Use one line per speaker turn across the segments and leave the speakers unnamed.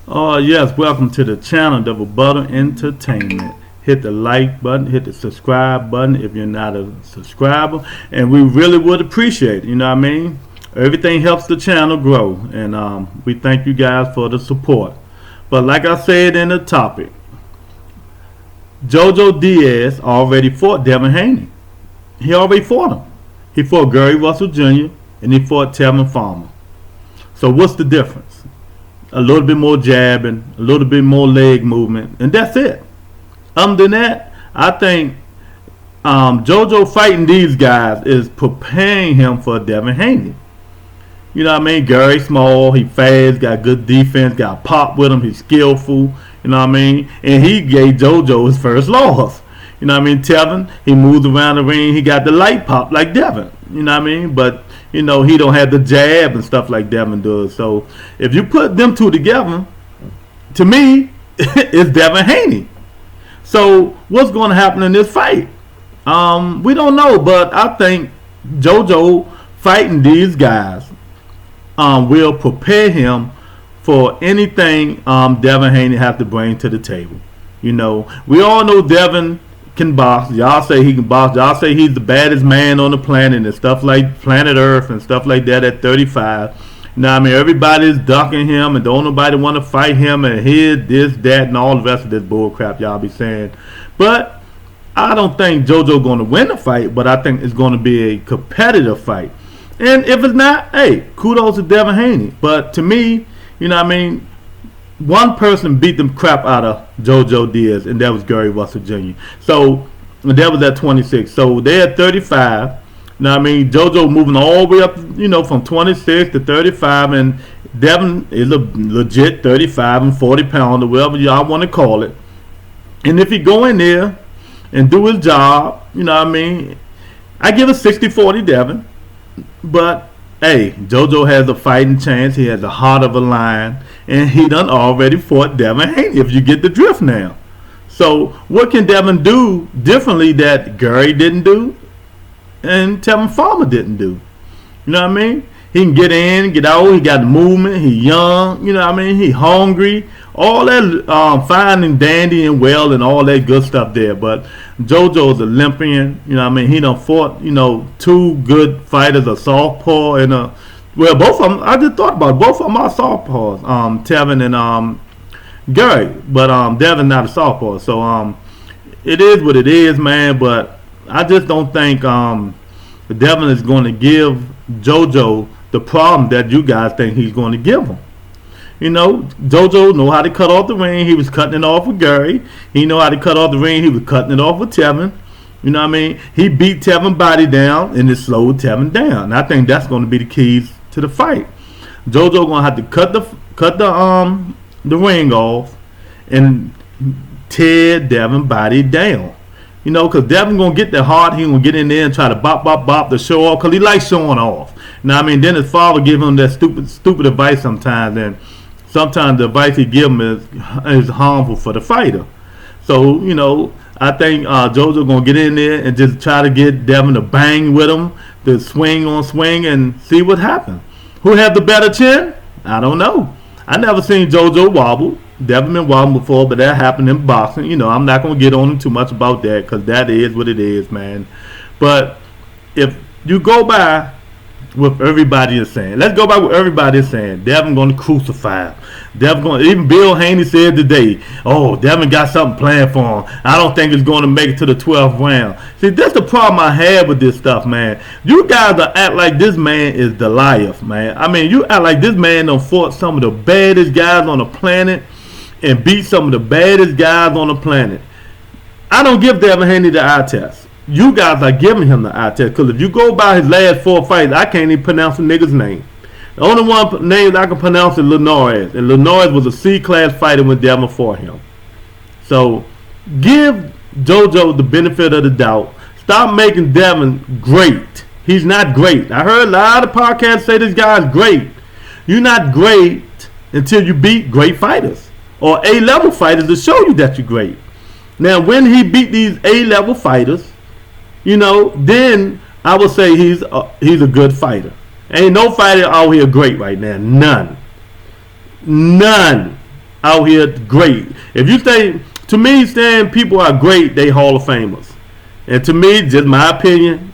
Oh, yes, welcome to the channel, Double Butter Entertainment. Hit the like button, hit the subscribe button if you're not a subscriber, and we really would appreciate it, you know what I mean? Everything helps the channel grow, and we thank you guys for the support. But like I said in the topic, JoJo Diaz already fought Devin Haney. He already fought him. He fought Gary Russell Jr., and he fought Tevin Farmer. So what's the difference? A little bit more jabbing, a little bit more leg movement, and that's it. Other than that, I think JoJo fighting these guys is preparing him for Devin Haney. You know what I mean? Gary Small, he fast, got good defense, got pop with him, he's skillful. You know what I mean? And he gave JoJo his first loss. You know what I mean? Tevin, he moves around the ring, he got the light pop like Devin. You know what I mean? But you know, he don't have the jab and stuff like Devin does. So if you put them two together, to me, it's Devin Haney. So what's going to happen in this fight? We don't know, but I think JoJo fighting these guys will prepare him for anything Devin Haney has to bring to the table. You know, we all know Devin can box. Y'all say he can box. Y'all say he's the baddest man on the planet and stuff like planet Earth and stuff like that at 35. Now, I mean, everybody's ducking him and don't nobody want to fight him and here, this, that, and all the rest of this bull crap y'all be saying. But I don't think JoJo going to win the fight, but I think it's going to be a competitive fight. And if it's not, hey, kudos to Devin Haney. But to me, you know what I mean, one person beat the crap out of JoJo Diaz, and that was Gary Russell Jr. So that was at 26. So they're at 35. Now I mean, JoJo moving all the way up, you know, from 26 to 35, and Devin is a legit 35 and 40 pounder, whatever y'all want to call it. And if he go in there and do his job, you know what I mean, I give a 60-40 Devin. But hey, JoJo has a fighting chance. He has a heart of a lion, and he done already fought Devin Haney, if you get the drift now. So what can Devin do differently that Gary didn't do and Tevin Farmer didn't do? You know what I mean? He can get in, get out. He got the movement. He young. You know what I mean? He hungry. All that fine and dandy and well and all that good stuff there. But JoJo's Olympian. You know what I mean? He done fought, you know, two good fighters, a southpaw and a... Well, both of them, I just thought about it. Both of them are southpaws. Tevin and Gary. But Devin not a southpaw. So it is what it is, man. But I just don't think Devin is going to give JoJo the problem that you guys think he's going to give him. You know, JoJo know how to cut off the ring. He was cutting it off with Gary. He know how to cut off the ring. He was cutting it off with Tevin. You know what I mean? He beat Tevin body down and it slowed Tevin down. And I think that's going to be the keys to the fight. JoJo going to have to cut the ring off and tear Devin body down. You know, because Devin going to get that hard. He going to get in there and try to bop to show off because he likes showing off. Now, I mean, then his father give him that stupid advice sometimes, and sometimes the advice he give him is harmful for the fighter. So, you know, I think JoJo going to get in there and just try to get Devin to bang with him, to swing on swing, and see what happens. Who have the better chin? I don't know. I never seen JoJo wobble. Devin been wobbling before, but that happened in boxing. You know, I'm not going to get on him too much about that because that is what it is, man. But if you go by what everybody is saying, let's go by what everybody is saying. Devin going to crucify him. Devin going. Even Bill Haney said today, "Oh, Devin got something planned for him. I don't think he's going to make it to the 12th round." See, that's the problem I have with this stuff, man. You guys are act like this man is Goliath, man. I mean, you act like this man done fought some of the baddest guys on the planet and beat some of the baddest guys on the planet. I don't give Devin Haney the eye test. You guys are giving him the eye test because if you go by his last 4 fights, I can't even pronounce a nigga's name. The only one name I can pronounce is Linares, and Linares was a C-class fighter when Devin fought him. So give JoJo the benefit of the doubt. Stop making Devin great. He's not great. I heard a lot of podcasts say this guy's great. You're not great until you beat great fighters or A-level fighters to show you that you're great. Now, when he beat these A-level fighters, you know, then I would say he's a good fighter. Ain't no fighter out here great right now. None. out here great. If you say, to me, saying people are great, they Hall of Famers. And to me, just my opinion,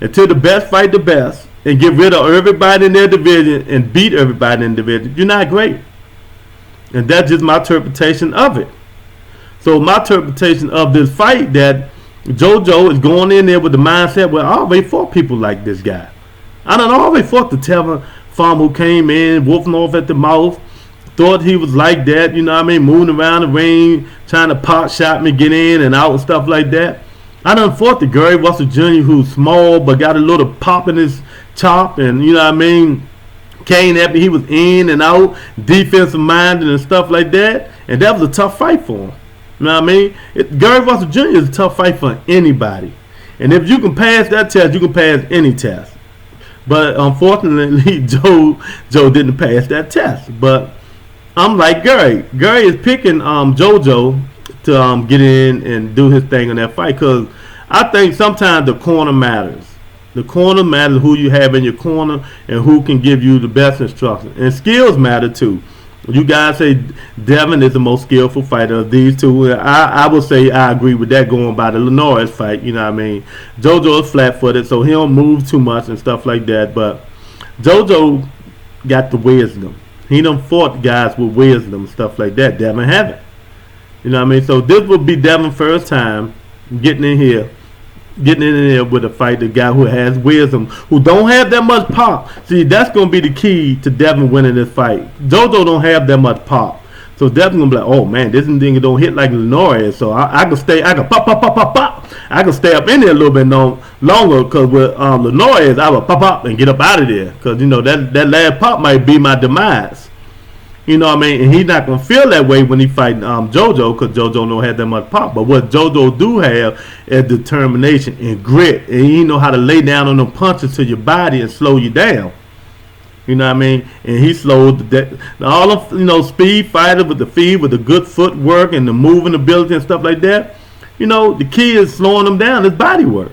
until the best fight the best and get rid of everybody in their division and beat everybody in the division, you're not great. And that's just my interpretation of it. So my interpretation of this fight, that JoJo is going in there with the mindset, well, I already fought people like this guy. I done already fought the Tevin Farmer who came in, wolfing off at the mouth, thought he was like that, you know what I mean, moving around the ring, trying to pot shot me, get in and out and stuff like that. I done fought the Gary Russell Jr. who's small but got a little pop in his chop, and you know what I mean, came at me, he was in and out, defensive minded and stuff like that, and that was a tough fight for him. You know what I mean? Gary Russell Jr. is a tough fight for anybody. And if you can pass that test, you can pass any test. But unfortunately, Joe didn't pass that test. But I'm like Gary. Gary is picking JoJo to get in and do his thing in that fight, because I think sometimes the corner matters. The corner matters, who you have in your corner and who can give you the best instructions. And skills matter too. You guys say Devin is the most skillful fighter of these two. I would say I agree with that, going by the Linares fight. You know what I mean? JoJo is flat-footed, so he don't move too much and stuff like that. But JoJo got the wisdom. He done fought guys with wisdom and stuff like that. Devin haven't. You know what I mean? So this would be Devin's first time getting in there with a fight, the guy who has wisdom, who don't have that much pop. See, that's going to be the key to Devin winning this fight. JoJo don't have that much pop. So Devin's going to be like, oh man, this thing don't hit like Linares. So I can pop. I can stay up in there a little bit longer, because with Linares, I would pop and get up out of there. Because, you know, that last pop might be my demise. You know what I mean? And he's not going to feel that way when he fighting JoJo, because JoJo don't have that much pop. But what JoJo do have is determination and grit. And he know how to lay down on them punches to your body and slow you down. You know what I mean? And he slowed all of, you know, speed fighters with the feed, with the good footwork and the moving ability and stuff like that. You know, the key is slowing them down is body work.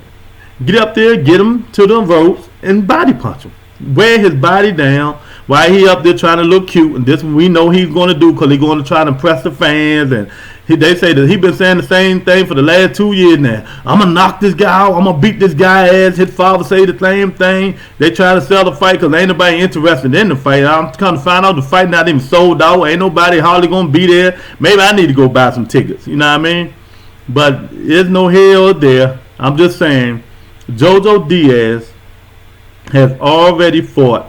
Get up there, get him to the ropes, and body punch him. Wear his body down while he up there trying to look cute. And this we know he's going to do, because he's going to try to impress the fans. And they say that he's been saying the same thing for the last 2 years now. I'm going to knock this guy out. I'm going to beat this guy ass. His father say the same thing. They try to sell the fight because ain't nobody interested in the fight. I'm trying to find out the fight not even sold out. Ain't nobody hardly going to be there. Maybe I need to go buy some tickets. You know what I mean? But there's no hell there. I'm just saying, JoJo Diaz has already fought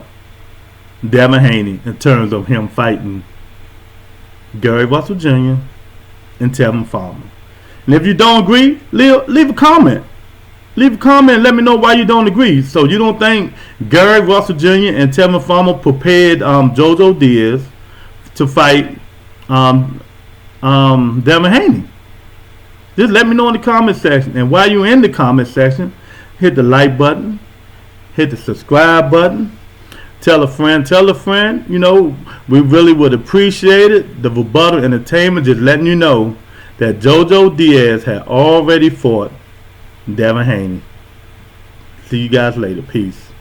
Devin Haney in terms of him fighting Gary Russell Jr. and Tevin Farmer. And if you don't agree, leave a comment. Leave a comment and let me know why you don't agree. So you don't think Gary Russell Jr. and Tevin Farmer prepared JoJo Diaz to fight Devin Haney? Just let me know in the comment section. And while you're in the comment section, hit the like button, hit the subscribe button, tell a friend. You know, we really would appreciate it. The Rebuttal Entertainment just letting you know that JoJo Diaz had already fought Devin Haney. See you guys later. Peace.